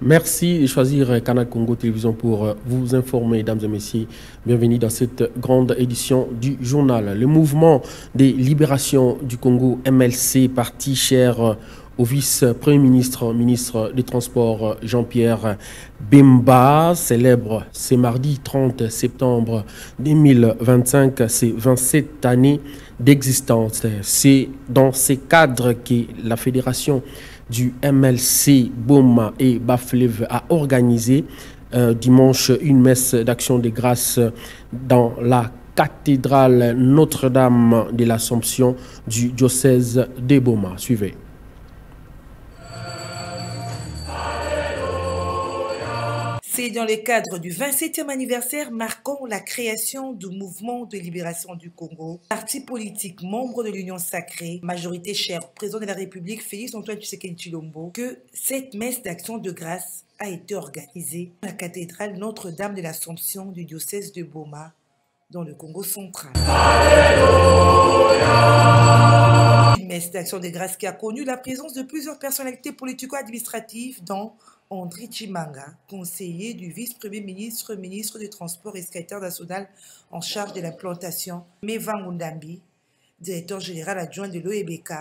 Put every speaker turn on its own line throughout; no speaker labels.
Merci de choisir Canal Congo Télévision pour vous informer, mesdames et messieurs. Bienvenue dans cette grande édition du journal. Le mouvement des libérations du Congo, MLC, parti cher au vice-premier ministre, ministre des Transports, Jean-Pierre Bemba, célèbre ce mardi 30 septembre 2025, ses 27 années d'existence. C'est dans ces cadres que la fédération du MLC Boma et Baflev a organisé dimanche une messe d'action de grâce dans la cathédrale Notre-Dame de l'Assomption du diocèse de Boma. Suivez.
C'est dans le cadre du 27e anniversaire marquant la création du mouvement de libération du Congo, parti politique membre de l'Union sacrée, majorité chère au président de la République Félix Antoine Tshisekedi Tshilombo, que cette messe d'action de grâce a été organisée à la cathédrale Notre-Dame de l'Assomption du diocèse de Boma, dans le Congo central. Alléluia. Une messe d'action de grâce qui a connu la présence de plusieurs personnalités politico-administratives, dont André Tshimanga, conseiller du vice-premier ministre, ministre des Transports et secrétaire national en charge de l'implantation, Meva Mundambi, directeur général adjoint de l'OEBK,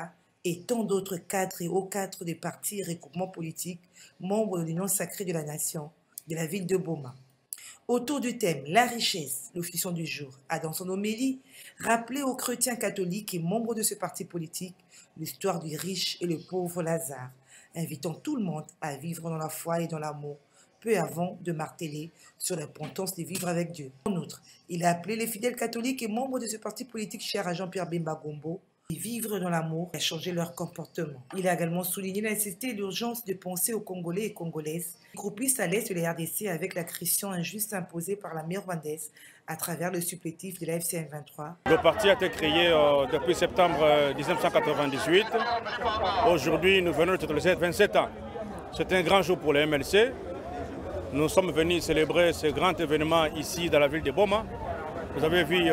et tant d'autres cadres et hauts cadres des partis et regroupements politiques, membres de l'Union sacrée de la nation, de la ville de Boma. Autour du thème « La richesse », l'officiant du jour a dans son homélie rappelé aux chrétiens catholiques et membres de ce parti politique l'histoire du riche et le pauvre Lazare, invitant tout le monde à vivre dans la foi et dans l'amour, peu avant de marteler sur l'importance de vivre avec Dieu. En outre, il a appelé les fidèles catholiques et membres de ce parti politique cher à Jean-Pierre Bemba Gombo à vivre dans l'amour et à changer leur comportement. Il a également souligné la nécessité et l'urgence de penser aux Congolais et Congolaises, groupistes à l'est de la RDC avec la pression injuste imposée par la mer rwandaise à travers le supplétif de la FCM 23.
Le parti a été créé depuis septembre 1998. Aujourd'hui, nous venons de totaliser 27 ans. C'est un grand jour pour le MLC. Nous sommes venus célébrer ce grand événement ici dans la ville de Boma. Vous avez vu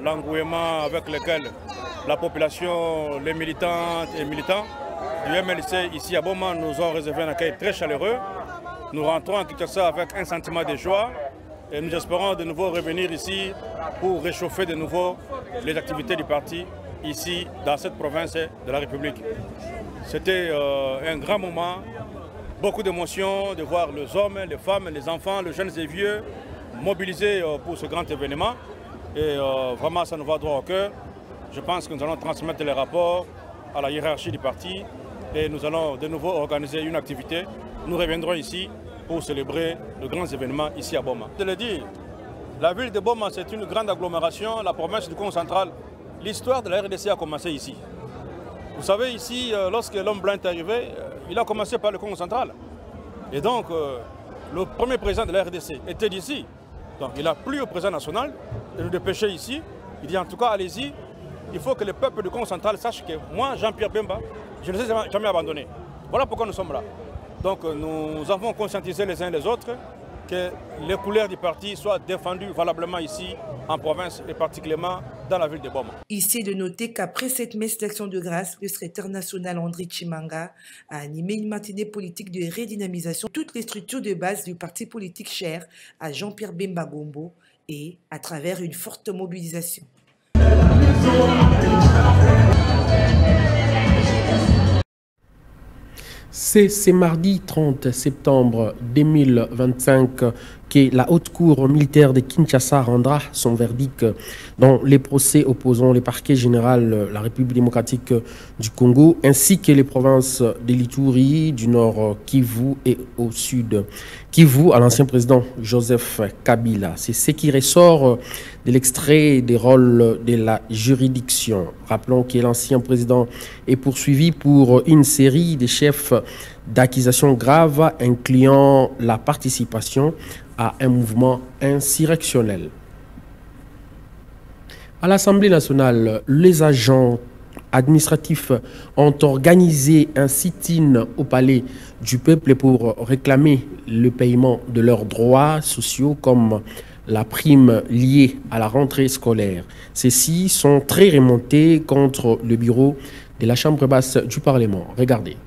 l'engouement avec lequel la population, les militantes et militants du MLC ici à Boma nous ont réservé un accueil très chaleureux. Nous rentrons à Kinshasa avec un sentiment de joie et nous espérons de nouveau revenir ici pour réchauffer de nouveau les activités du parti ici dans cette province de la République. C'était un grand moment, beaucoup d'émotions de voir les hommes, les femmes, les enfants, les jeunes et vieux mobilisés pour ce grand événement. Et vraiment, ça nous va droit au cœur. Je pense que nous allons transmettre les rapports à la hiérarchie du parti et nous allons de nouveau organiser une activité. Nous reviendrons ici pour célébrer le grand événement ici à Boma. Je le dis, la ville de Boma, c'est une grande agglomération, la province du Congo central. L'histoire de la RDC a commencé ici. Vous savez, ici, lorsque l'homme blanc est arrivé, il a commencé par le Congo central. Et donc, le premier président de la RDC était d'ici. Donc, il a plu au président national de nous dépêcher ici. Il dit en tout cas, allez-y. Il faut que le peuple du Congo central sache que moi, Jean-Pierre Bemba, je ne les ai jamais abandonnés. Voilà pourquoi nous sommes là. Donc nous avons conscientisé les uns les autres que les couleurs du parti soient défendues valablement ici en province et particulièrement dans la ville de Boma.
Ici est de noter qu'après cette messe d'action de grâce, le secrétaire national André Tshimanga a animé une matinée politique de redynamisation de toutes les structures de base du parti politique cher à Jean-Pierre Bemba Gombo et à travers une forte mobilisation.
C'est ce mardi 30 septembre 2025 que la haute cour militaire de Kinshasa rendra son verdict dans les procès opposant le parquet général la République démocratique du Congo ainsi que les provinces de l'Ituri, du nord Kivu et au sud Kivu à l'ancien président Joseph Kabila. C'est ce qui ressort de l'extrait des rôles de la juridiction. Rappelons que l'ancien président est poursuivi pour une série de chefs d'accusations graves incluant la participation à un mouvement insurrectionnel. À l'Assemblée nationale, les agents administratifs ont organisé un sit-in au palais du peuple pour réclamer le paiement de leurs droits sociaux comme la prime liée à la rentrée scolaire. Ceux-ci sont très remontés contre le bureau de la Chambre basse du Parlement. Regardez.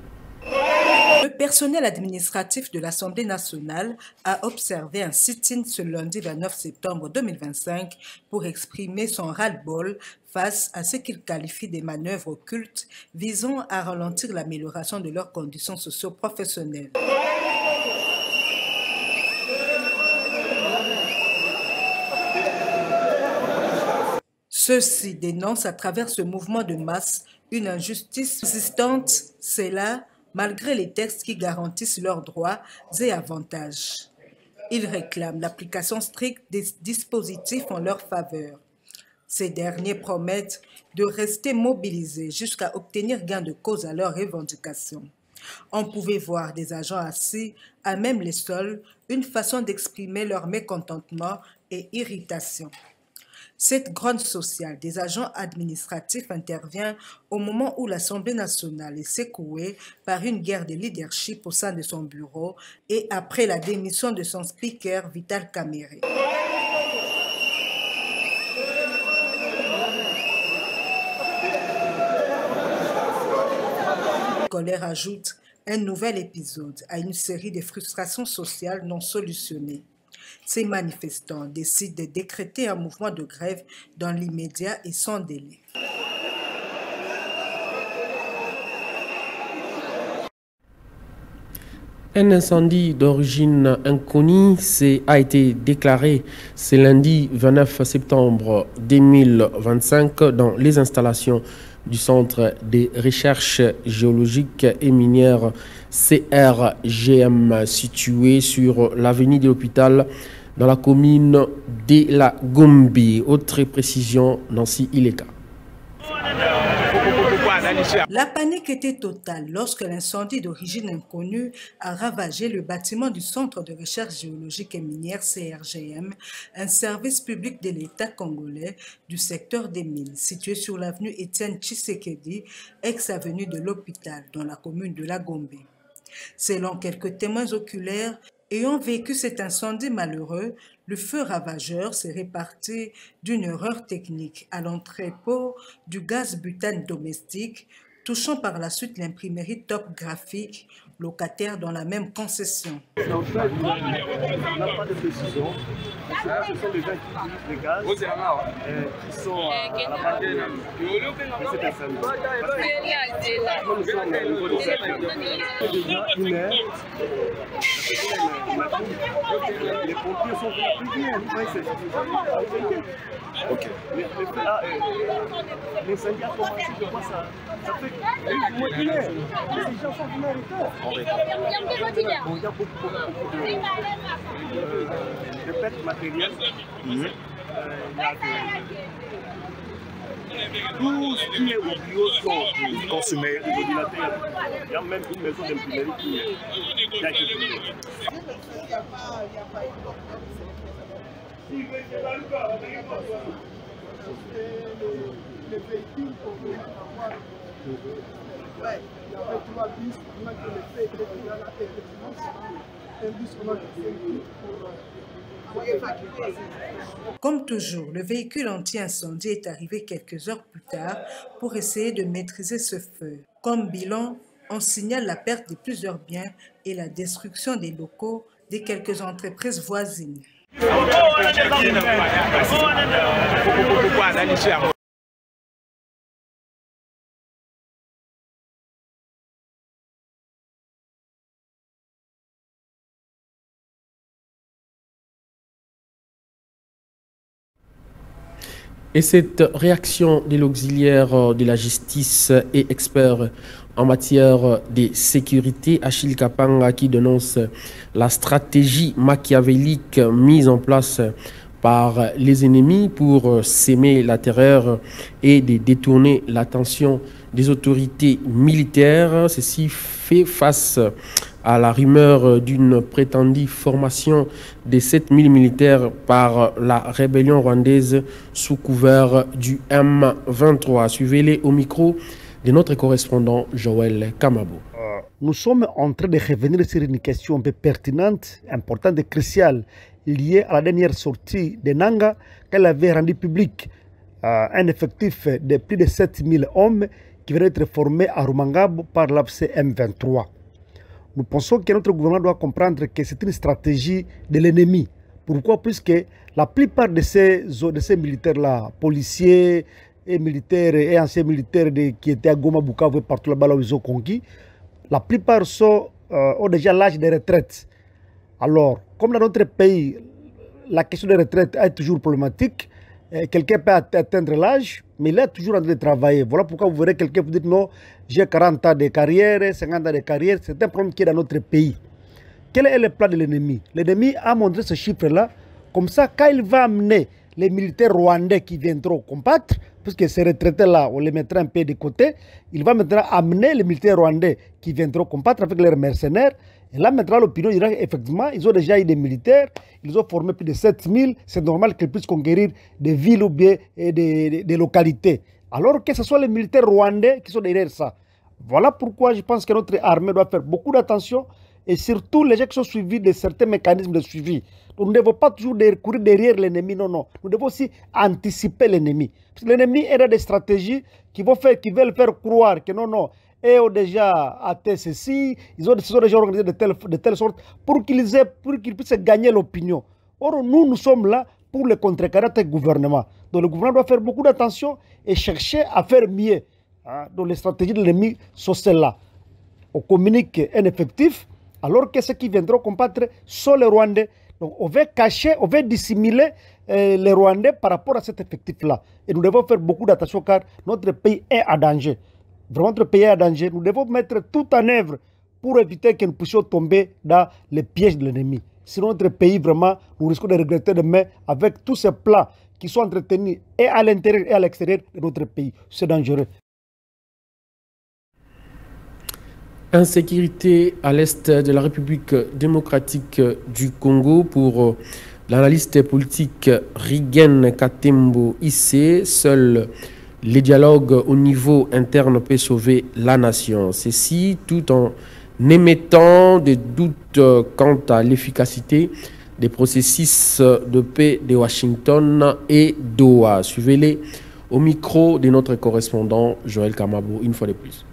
Le Le personnel administratif de l'Assemblée nationale a observé un sit-in ce lundi 29 septembre 2025 pour exprimer son ras-le-bol face à ce qu'il qualifie des manœuvres occultes visant à ralentir l'amélioration de leurs conditions socio-professionnelles. Ceux-ci dénoncent à travers ce mouvement de masse une injustice persistante, c'est là, malgré les textes qui garantissent leurs droits et avantages. Ils réclament l'application stricte des dispositifs en leur faveur. Ces derniers promettent de rester mobilisés jusqu'à obtenir gain de cause à leurs revendications. On pouvait voir des agents assis à même les sols, une façon d'exprimer leur mécontentement et irritation. Cette grogne sociale des agents administratifs intervient au moment où l'Assemblée nationale est secouée par une guerre de leadership au sein de son bureau et après la démission de son speaker Vital Kamerhe. La colère ajoute un nouvel épisode à une série de frustrations sociales non solutionnées. Ces manifestants décident de décréter un mouvement de grève dans l'immédiat et sans délai.
Un incendie d'origine inconnue a été déclaré ce lundi 29 septembre 2025 dans les installations du Centre des recherches géologiques et minières CRGM situé sur l'avenue de l'Hôpital dans la commune de la Gombe. Autre précision, Nancy Ileka.
La panique était totale lorsque l'incendie d'origine inconnue a ravagé le bâtiment du Centre de recherche géologique et minière CRGM, un service public de l'État congolais du secteur des mines, situé sur l'avenue Étienne Tshisekedi, ex-avenue de l'Hôpital, dans la commune de la Gombe. Selon quelques témoins oculaires ayant vécu cet incendie malheureux, le feu ravageur s'est réparti d'une erreur technique à l'entrepôt du gaz butane domestique, touchant par la suite l'imprimerie Top Graphique, locataire dans la même concession.
En fait, on n'a pas de précision. Ce sont des gens qui utilisent le gaz qui sont à la base de cet incendie. Nous sommes au niveau de cette déjà une heure. Les pompiers sont venus plus bien. Ok. L'incendie a commencé, je vois ça. Ça fait une moitié d'une heure. Les gens sont venus en retard. Bon, il y a beaucoup de pertes matérielles. Il y a tout ce qui est au bio sont consumés. Il y a même une maison d'imprimerie qui a été brûlée. Les véhicules pour venir avoir. Ouais, il y avait 3 bus, on a que le fait était déjà là, effectivement, un bus qu'on a pour évacuer.
Comme toujours, le véhicule anti-incendie est arrivé quelques heures plus tard pour essayer de maîtriser ce feu. Comme bilan, on signale la perte de plusieurs biens et la destruction des locaux de quelques entreprises voisines.
Et cette réaction de l'auxiliaire de la justice et expert en matière de sécurité, Achille Kapanga, qui dénonce la stratégie machiavélique mise en place par les ennemis pour s'aimer la terreur et de détourner l'attention des autorités militaires. Ceci fait face à la rumeur d'une prétendue formation de 7000 militaires par la rébellion rwandaise sous couvert du M23. Suivez-les au micro de notre correspondant Joël Kamabo.
Nous sommes en train de revenir sur une question un peu pertinente, importante et cruciale, liée à la dernière sortie de Nanga qu'elle avait rendue publique. Un effectif de plus de 7000 hommes qui vient d'être formé à Rumangabo par l'AFC M23.
nous pensons que notre gouvernement doit comprendre que c'est une stratégie de l'ennemi. Pourquoi? Puisque la plupart de ces militaires-là, policiers et militaires et anciens militaires qui étaient à Goma, Bukavu et partout là-bas où ils ont conquis, la plupart ont déjà l'âge de retraite. Alors, comme dans notre pays, la question de retraite est toujours problématique, quelqu'un peut atteindre l'âge, mais il est toujours en train de travailler. Voilà pourquoi vous verrez quelqu'un vous dire non, j'ai 40 ans de carrière, 50 ans de carrière. C'est un problème qui est dans notre pays. Quel est le plan de l'ennemi? L'ennemi a montré ce chiffre-là. Comme ça, quand il va amener les militaires rwandais qui viendront combattre, puisque ces retraités-là, on les mettra un peu de côté, il va maintenant amener les militaires rwandais qui viendront combattre avec leurs mercenaires. Et là, maintenant, l'opinion dira qu'effectivement, ils ont déjà eu des militaires, ils ont formé plus de 7000, c'est normal qu'ils puissent conquérir des villes ou bien des localités. Alors que ce soit les militaires rwandais qui sont derrière ça. Voilà pourquoi je pense que notre armée doit faire beaucoup d'attention et surtout les gens qui sont suivis de certains mécanismes de suivi. Donc, nous ne devons pas toujours courir derrière l'ennemi, non, non. Nous devons aussi anticiper l'ennemi. L'ennemi est dans des stratégies qui veulent faire croire que non, non, ils ont déjà atteint ceci, ils ont déjà organisé de telle sorte pour qu'ils puissent gagner l'opinion. Or, nous sommes là pour le contrecarrer avec le gouvernement. Donc, le gouvernement doit faire beaucoup d'attention et chercher à faire mieux. Donc, les stratégies de l'ennemi sont celles-là. On communique un effectif, alors que ceux qui viendront combattre sont les Rwandais. Donc, on veut cacher, on veut dissimuler les Rwandais par rapport à cet effectif-là. Et nous devons faire beaucoup d'attention car notre pays est en danger. Vraiment, notre pays est en danger. Nous devons mettre tout en œuvre pour éviter que nous puissions tomber dans les pièges de l'ennemi. Sinon, notre pays, vraiment, nous risquons de regretter demain avec tous ces plans qui sont entretenus et à l'intérieur et à l'extérieur de notre pays. C'est dangereux.
Insécurité à l'est de la République démocratique du Congo pour l'analyste politique Rigen Katembo Issé. Seul les dialogues au niveau interne peuvent sauver la nation. Ceci tout en émettant des doutes quant à l'efficacité des processus de paix de Washington et Doha. Suivez-les au micro de notre correspondant Joël Kamabo une fois de plus.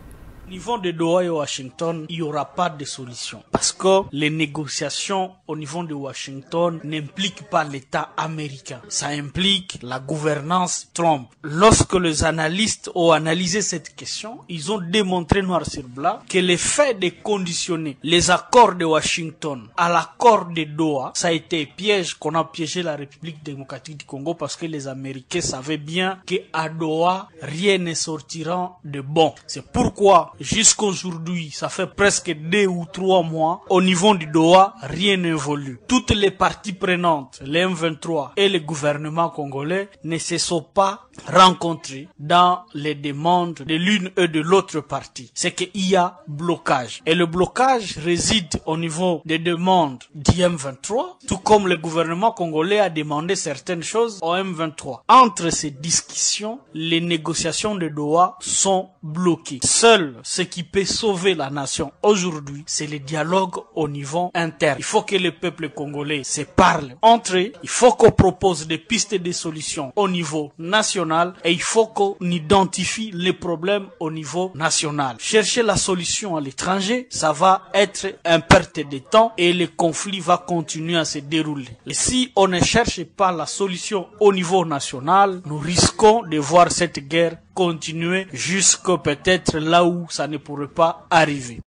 Au niveau de Doha et Washington, il n'y aura pas de solution. Parce que les négociations au niveau de Washington n'impliquent pas l'État américain. Ça implique la gouvernance Trump. Lorsque les analystes ont analysé cette question, ils ont démontré noir sur blanc que le fait de conditionner les accords de Washington à l'accord de Doha, ça a été un piège qu'on a piégé la République démocratique du Congo parce que les Américains savaient bien qu'à Doha, rien ne sortira de bon. C'est pourquoi jusqu'aujourd'hui, ça fait presque 2 ou 3 mois, au niveau du Doha, rien n'évolue. Toutes les parties prenantes, les M23 et le gouvernement congolais, ne se sont pas rencontrés dans les demandes de l'une et de l'autre partie. C'est qu'il y a blocage. Et le blocage réside au niveau des demandes du M23, tout comme le gouvernement congolais a demandé certaines choses au M23. Entre ces discussions, les négociations de Doha sont bloquées. Seul ce qui peut sauver la nation aujourd'hui, c'est le dialogue au niveau interne. Il faut que le peuple congolais se parle entre eux. Il faut qu'on propose des pistes de solutions au niveau national et il faut qu'on identifie les problèmes au niveau national. Chercher la solution à l'étranger, ça va être une perte de temps et le conflit va continuer à se dérouler. Et si on ne cherche pas la solution au niveau national, nous risquons de voir cette guerre continuer jusqu'à peut-être là où ça ne pourrait pas arriver.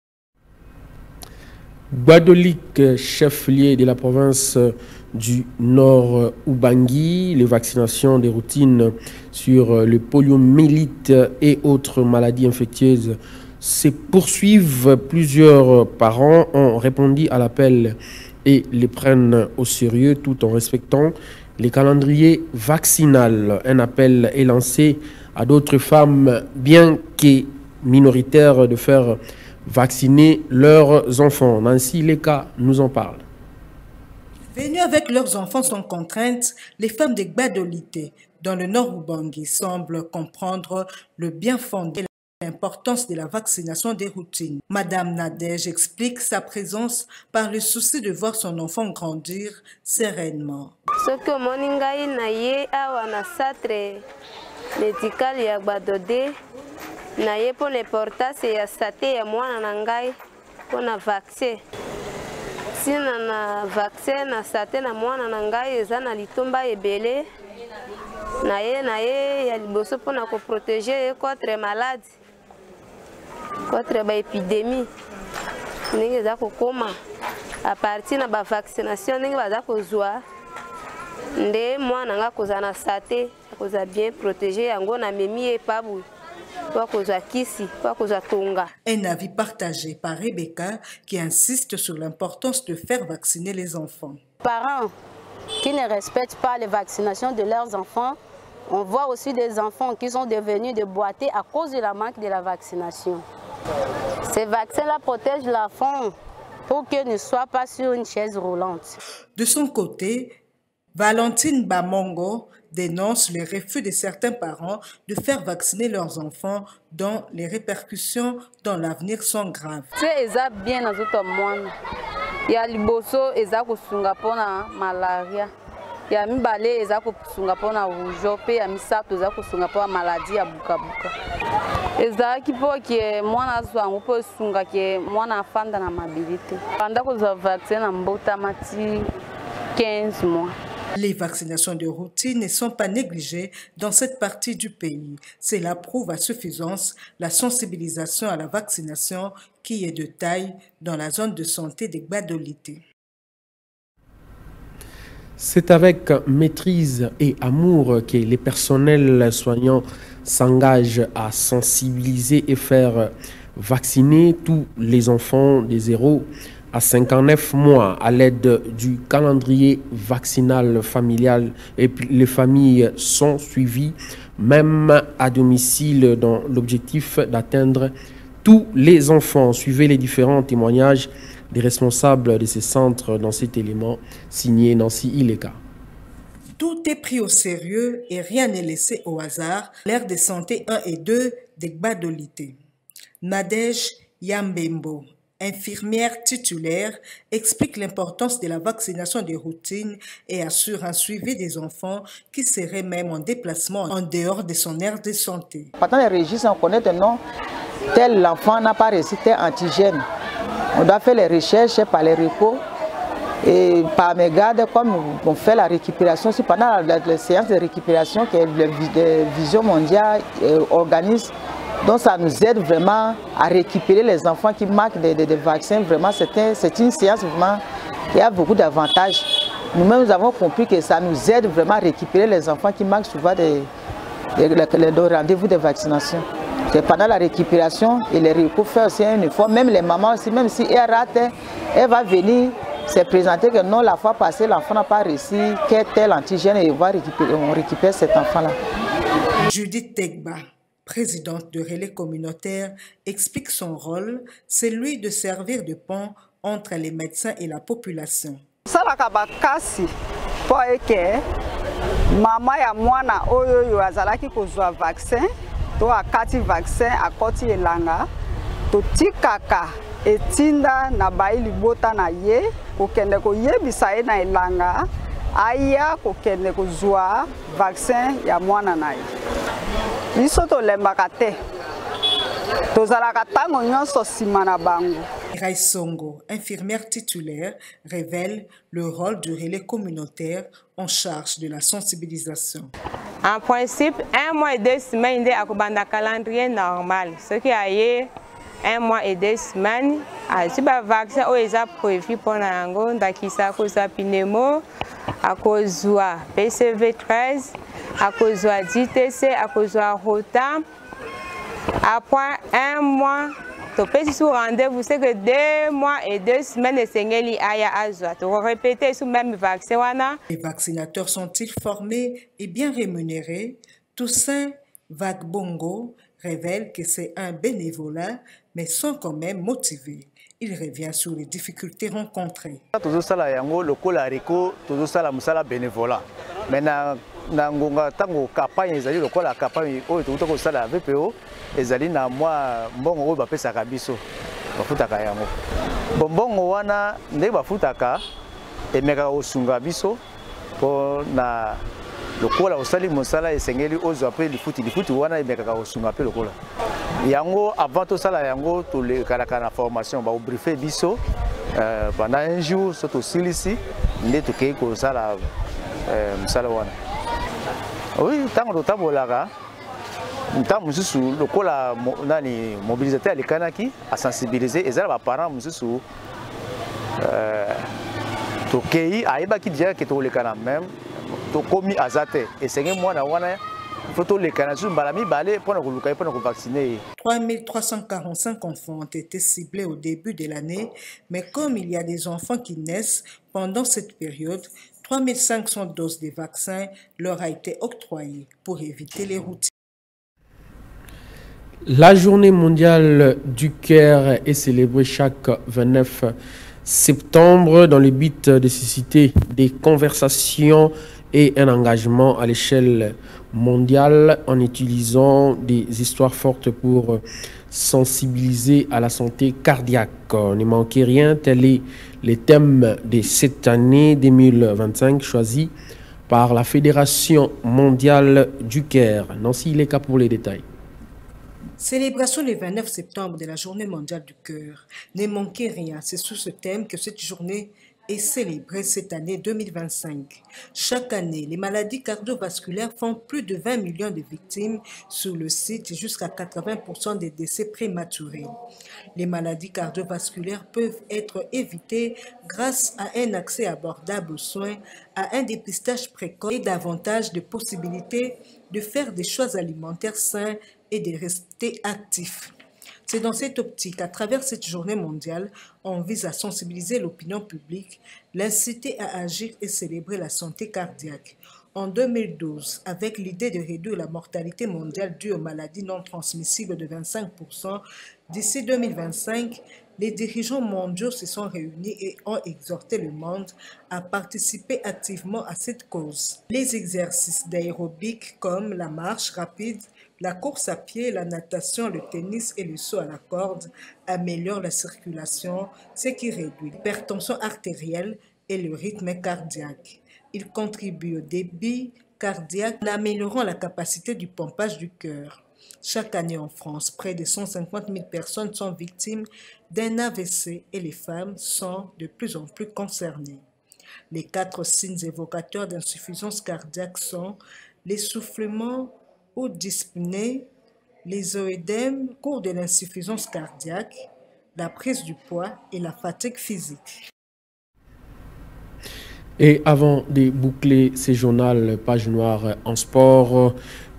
Guadolik, chef-lieu de la province du Nord Ubangi, les vaccinations des routines sur le poliomyélite et autres maladies infectieuses se poursuivent. Plusieurs parents ont répondu à l'appel et les prennent au sérieux tout en respectant les calendriers vaccinaux. Un appel est lancé à d'autres femmes, bien que minoritaires, de faire vacciner leurs enfants. Nancy Leka nous en parle.
Venues avec leurs enfants sans contrainte, les femmes de Gbadolite, dans le nord Ubangi, semblent comprendre le bien fondé et l'importance de la vaccination des routines. Madame Nadège explique sa présence par le souci de voir son enfant grandir sereinement.
Médical ya Gbadode na ye pour l'importance ya santé ya mwana na ngai pona vaccin. Sina na vaccin na sate na mwana na ngai eza na litomba ebele. Na ye ya liboso pona ko protéger contre maladie. Contre ba épidémie. Ninge za kokoma a partir na ba vaccination ninge baza kozwa nde mwana nga kozana sate koza bien protégé yango na memi e pabu kwa kozwa kisi kwa kozwa tonga.
Un avis partagé par Rebecca qui insiste sur l'importance de faire vacciner les enfants.
Parents qui ne respectent pas les vaccinations de leurs enfants, on voit aussi des enfants qui sont devenus des boités à cause de la manque de la vaccination. Ces vaccins-là protègent l'enfant pour qu'il ne soit pas sur une chaise roulante.
De son côté, Valentine Bamongo dénonce le refus de certains parents de faire vacciner leurs enfants dont les répercussions dans l'avenir sont graves.
Ya mibale eza kusunga pona ujope ya misato eza kusunga pona maladie ya bukabuka. Eza kipo ke mwana zwangu po sunga ke mwana afanda na mabilité. Panda kozwa vaccin na mbota mati 15 mois.
Les vaccinations de routine ne sont pas négligées dans cette partie du pays. Cela prouve à suffisance la sensibilisation à la vaccination qui est de taille dans la zone de santé des Gbadolité.
C'est avec maîtrise et amour que les personnels soignants s'engagent à sensibiliser et faire vacciner tous les enfants de 0 à 59 mois à l'aide du calendrier vaccinal familial. Et puis les familles sont suivies même à domicile dans l'objectif d'atteindre tous les enfants. Suivez les différents témoignages des responsables de ces centres dans cet élément signé Nancy Ileka.
Tout est pris au sérieux et rien n'est laissé au hasard. L'aire de santé 1 et 2 des Gbadolité. Nadège Yambembo, infirmière titulaire, explique l'importance de la vaccination de routine et assure un suivi des enfants qui seraient même en déplacement en dehors de son aire de santé.
Pendant les registres, on connaît un nom, tel enfant n'a pas reçu tel antigène. On doit faire les recherches par les repos et par mégarde, comme on fait la récupération. Si pendant la séance de récupération que la Vision mondiale organise, donc ça nous aide vraiment à récupérer les enfants qui manquent des vaccins. Vraiment, c'est une séance vraiment qui a beaucoup d'avantages. Nous-mêmes, nous avons compris que ça nous aide vraiment à récupérer les enfants qui manquent souvent des rendez-vous de vaccination. Pendant la récupération, et les repos fait aussi un effort, même les mamans aussi, même si elle rate, elle va venir se présenter que non, la fois passée, l'enfant n'a pas reçu quel tel antigène et on récupère cet enfant-là.
Judith Tegba, présidente de Relais communautaire, explique son rôle, celui de servir de pont entre les médecins et la population.
Maman ya mwana oyo azalaki kozwa vaccin to akati vaccin akoti elanga to tikaka etinda na bai libota na ye kokende koyebisa ye na elanga aya kokende kozwa vaccin ya mwana na ye biso tolembaka te tozalaka ntango nyonso nsima na bango.
Rai Songo, infirmière titulaire, révèle le rôle du relais communautaire en charge de la sensibilisation.
En principe, 1 mois et 2 semaines, il y a un calendrier normal. Ce qui est 1 mois et 2 semaines, il y a un vaccin qui est prévu pour nous, qui est pneumo, à cause de PCV13, à cause de DTC, à cause de Rota. Après 1 mois, tu peux se rendez-vous, c'est que 2 mois et 2 semaines de Sengeli Aya Azwa. Tu répéter ce même vaccin.
Les vaccinateurs sont-ils formés et bien rémunérés? Toussaint Vagbongo révèle que c'est un bénévolat, mais sont quand même motivés. Il revient sur les difficultés rencontrées.
Tout ça, c'est bénévolat. Maintenant, nangonga tango campagne ezali lokola campagne oyo tukuta ko sala VPO ezali na mwa mbongo oyo bapesaka biso bafutaka yango bonbongo wana nde bafutaka emeka osunga biso po na lokola osali mosala esengeli ozwa pe lifuti wana emeka osunga pe lokola Yango, avant tout ça, yango, tous les la formation, on briefer biso pendant un jour, surtout ici, on est tout comme ça la wana. Oui, tant que tu as tant que la mobilisateur les kanaki à sensibiliser et ça va parents mususu to kei aiba ki dia que to le kana même to komi azate et c'est moi na wana faut les canaux balami balé pour nous vacciner.
3345 enfants ont été ciblés au début de l'année, mais comme il y a des enfants qui naissent pendant cette période, 3500 doses de vaccins leur a été octroyées pour éviter les routines.
La journée mondiale du cœur est célébrée chaque 29 septembre dans le but de susciter des conversations et un engagement à l'échelle mondiale en utilisant des histoires fortes pour sensibiliser à la santé cardiaque. Ne manquez rien, tel est le thème de cette année 2025 choisi par la Fédération mondiale du cœur. Nancy Leka pour les détails.
Célébration le 29 septembre de la journée mondiale du cœur. Ne manquez rien, c'est sous ce thème que cette journée est célébrée cette année 2025. Chaque année, les maladies cardiovasculaires font plus de 20 millions de victimes sur le site et jusqu'à 80% des décès prématurés. Les maladies cardiovasculaires peuvent être évitées grâce à un accès abordable aux soins, à un dépistage précoce et davantage de possibilités de faire des choix alimentaires sains et de rester actifs. C'est dans cette optique, à travers cette journée mondiale, on vise à sensibiliser l'opinion publique, l'inciter à agir et célébrer la santé cardiaque. En 2012, avec l'idée de réduire la mortalité mondiale due aux maladies non transmissibles de 25%, d'ici 2025, les dirigeants mondiaux se sont réunis et ont exhorté le monde à participer activement à cette cause. Les exercices d'aérobic comme la marche rapide, la course à pied, la natation, le tennis et le saut à la corde améliorent la circulation, ce qui réduit l'hypertension artérielle et le rythme cardiaque. Ils contribuent au débit cardiaque en améliorant la capacité du pompage du cœur. Chaque année en France, près de 150 000 personnes sont victimes d'un AVC et les femmes sont de plus en plus concernées. Les 4 signes évocateurs d'insuffisance cardiaque sont l'essoufflement ou dyspnée, les œdèmes au cours de l'insuffisance cardiaque, la prise du poids et la fatigue physique.
Et avant de boucler ces journaux, page noire en sport,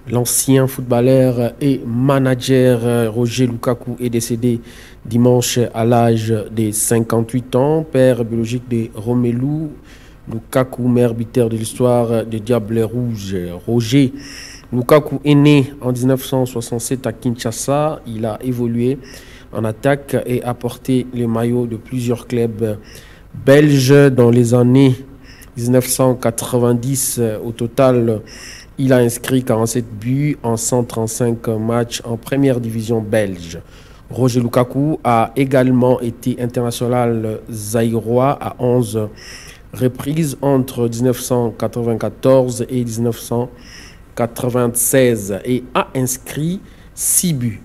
l'ancien footballeur et manager Roger Lukaku est décédé dimanche à l'âge de 58 ans, père biologique de Romelu Lukaku, meilleur buteur de l'histoire des Diables Rouges. Roger Lukaku est né en 1967 à Kinshasa. Il a évolué en attaque et a porté le maillot de plusieurs clubs belges dans les années 1990. Au total, il a inscrit 47 buts en 135 matchs en première division belge. Roger Lukaku a également été international zaïrois à 11 reprises entre 1994 et 1996 et a inscrit 6 buts.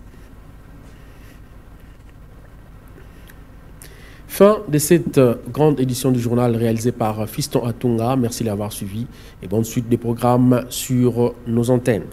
Fin de cette grande édition du journal réalisée par Fiston Atunga. Merci de l'avoir suivi et bonne suite des programmes sur nos antennes.